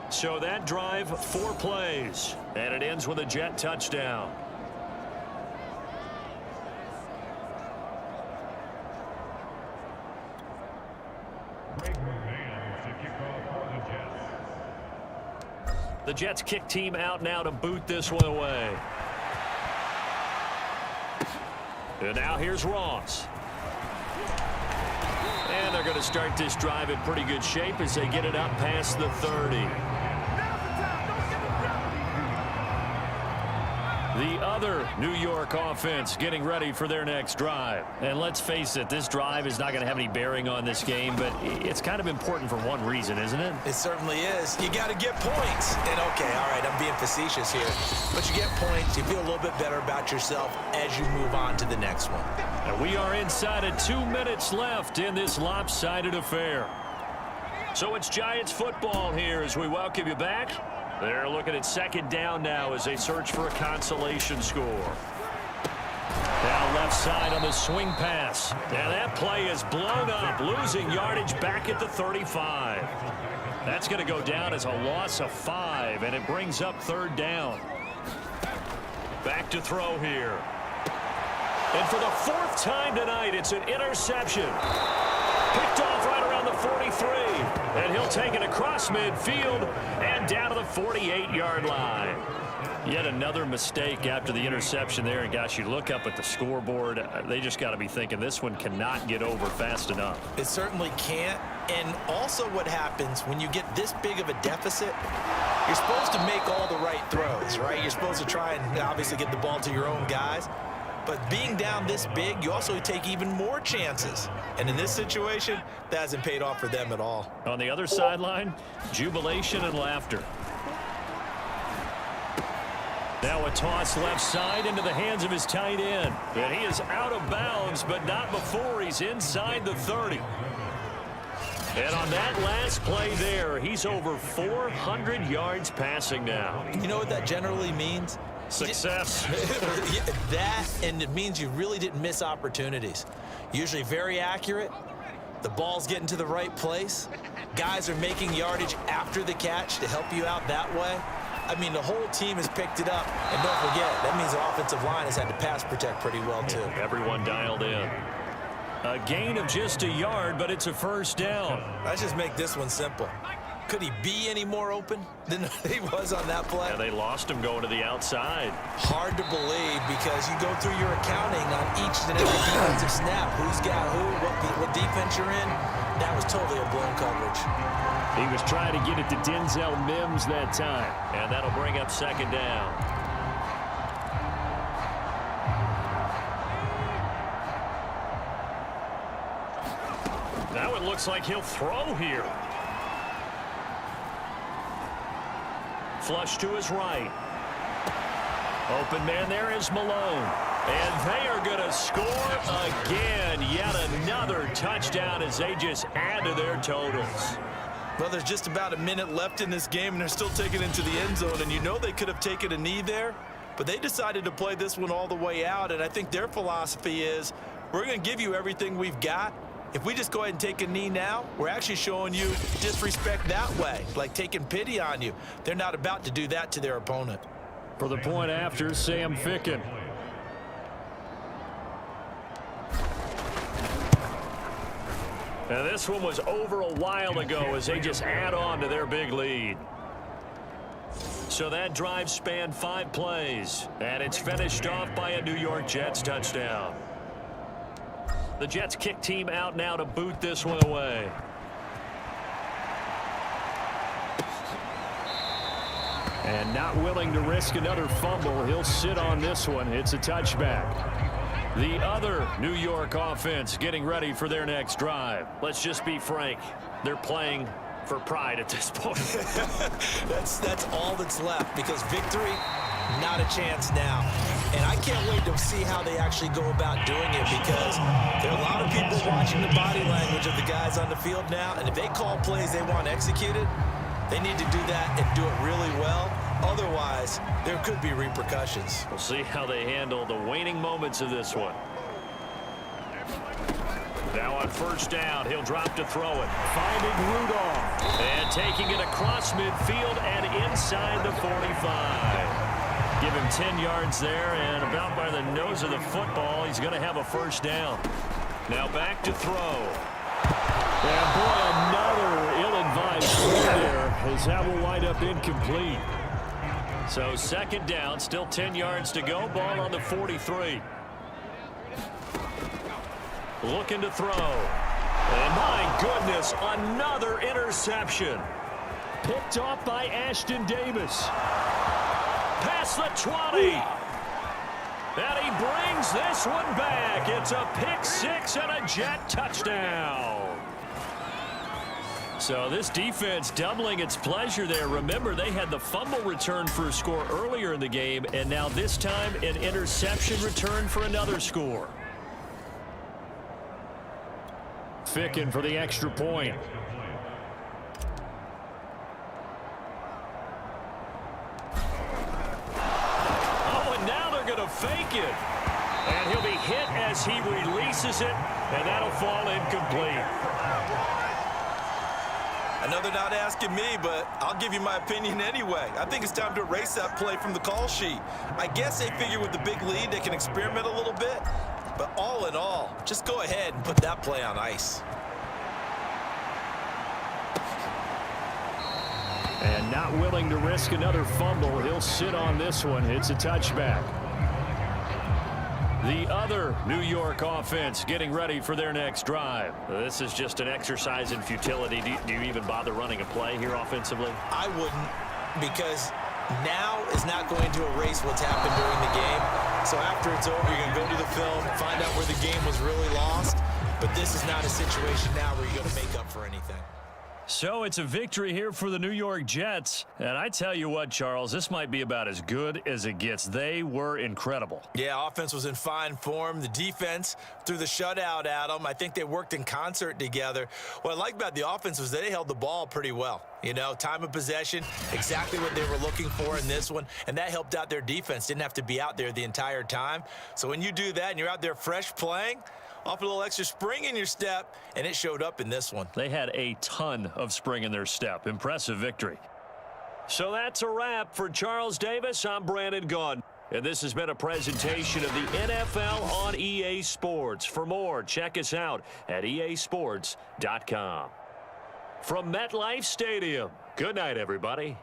So that drive, 4 plays, and it ends with a Jet touchdown. The Jets kick team out now to boot this one away. And now here's Ross. And they're going to start this drive in pretty good shape as they get it up past the 30. The other New York offense getting ready for their next drive. And let's face it, this drive is not going to have any bearing on this game, but it's kind of important for one reason, isn't it? It certainly is. You got to get points. And okay, all right, I'm being facetious here. But you get points, you feel a little bit better about yourself as you move on to the next one. And we are inside of 2 minutes left in this lopsided affair. So it's Giants football here as we welcome you back. They're looking at second down now as they search for a consolation score. Down left side on the swing pass. Now that play is blown up, losing yardage back at the 35. That's going to go down as a loss of 5, and it brings up third down. Back to throw here. And for the 4th time tonight, it's an interception. Picked off right around the 43. And he'll take it across midfield and down to the 48-yard line. Yet another mistake after the interception there. And, gosh, you look up at the scoreboard, they just got to be thinking this one cannot get over fast enough. It certainly can't. And also what happens when you get this big of a deficit, you're supposed to make all the right throws, right? You're supposed to try and obviously get the ball to your own guys. But being down this big, you also take even more chances. And in this situation, that hasn't paid off for them at all. On the other sideline, jubilation and laughter. Now a toss left side into the hands of his tight end. And he is out of bounds, but not before he's inside the 30. And on that last play there, he's over 400 yards passing now. You know what that generally means? Success. That, and it means you really didn't miss opportunities. Usually very accurate. The ball's getting to the right place. Guys are making yardage after the catch to help you out that way. I mean, the whole team has picked it up. And don't forget, that means the offensive line has had to pass protect pretty well, too. Everyone dialed in. A gain of just a yard, but it's a first down. Let's just make this one simple. Could he be any more open than he was on that play? Yeah, they lost him going to the outside. Hard to believe because you go through your accounting on each and every defensive snap. Who's got who, what defense you're in. That was totally a blown coverage. He was trying to get it to Denzel Mims that time. And that'll bring up second down. Now it looks like he'll throw here. Flush to his right. Open man there is Malone. And they are going to score again. Yet another touchdown as they just add to their totals. Well, there's just about a minute left in this game, and they're still taking it into the end zone. And you know they could have taken a knee there. but they decided to play this one all the way out, and I think their philosophy is, we're going to give you everything we've got. If we just go ahead and take a knee now, we're actually showing you disrespect that way, like taking pity on you. They're not about to do that to their opponent. For the point after, Sam Ficken. Now this one was over a while ago as they just add on to their big lead. So that drive spanned 5 plays, and it's finished off by a New York Jets touchdown. The Jets kick team out now to boot this one away. And not willing to risk another fumble, he'll sit on this one. It's a touchback. The other New York offense getting ready for their next drive. Let's just be frank, they're playing for pride at this point. That's all that's left, because victory, not a chance now. And I can't wait to see how they actually go about doing it, because there are a lot of people watching the body language of the guys on the field now, and if they call plays they want executed, they need to do that and do it really well. Otherwise, there could be repercussions. We'll see how they handle the waning moments of this one. Now on first down, he'll drop to throw it. Finding Rudolph. And taking it across midfield and inside the 45. Give him 10 yards there, and about by the nose of the football, he's going to have a first down. Now back to throw. And boy, another ill-advised throw there, as that will wind up incomplete. So second down, still 10 yards to go. Ball on the 43. Looking to throw. And my goodness, another interception. Picked off by Ashton Davis. Past the 20. And he brings this one back. It's a pick six and a Jet touchdown. So this defense doubling its pleasure there. Remember, they had the fumble return for a score earlier in the game, and now this time an interception return for another score. Ficken for the extra point. Oh, and now they're going to fake it. And he'll be hit as he releases it, and that'll fall incomplete. I know they're not asking me, but I'll give you my opinion anyway. I think it's time to erase that play from the call sheet. I guess they figure with the big lead they can experiment a little bit. But all in all, just go ahead and put that play on ice. And not willing to risk another fumble, he'll sit on this one. It's a touchback. The other New York offense getting ready for their next drive. This is just an exercise in futility. Do you even bother running a play here offensively? I wouldn't, because now is not going to erase what's happened during the game. So after it's over, you're going to go to the film, find out where the game was really lost. But this is not a situation now where you're going to make up for anything. So it's a victory here for the New York Jets. And I tell you what, Charles, this might be about as good as it gets. They were incredible. Yeah, offense was in fine form. The defense threw the shutout at them. I think they worked in concert together. What I like about the offense was they held the ball pretty well. You know, time of possession, exactly what they were looking for in this one. And that helped out their defense. Didn't have to be out there the entire time. So when you do that and you're out there fresh playing, off a little extra spring in your step, and it showed up in this one. They had a ton of spring in their step. Impressive victory. So that's a wrap for Charles Davis. I'm Brandon Gaudin, and this has been a presentation of the NFL on EA Sports. For more, check us out at easports.com. From MetLife Stadium, good night, everybody.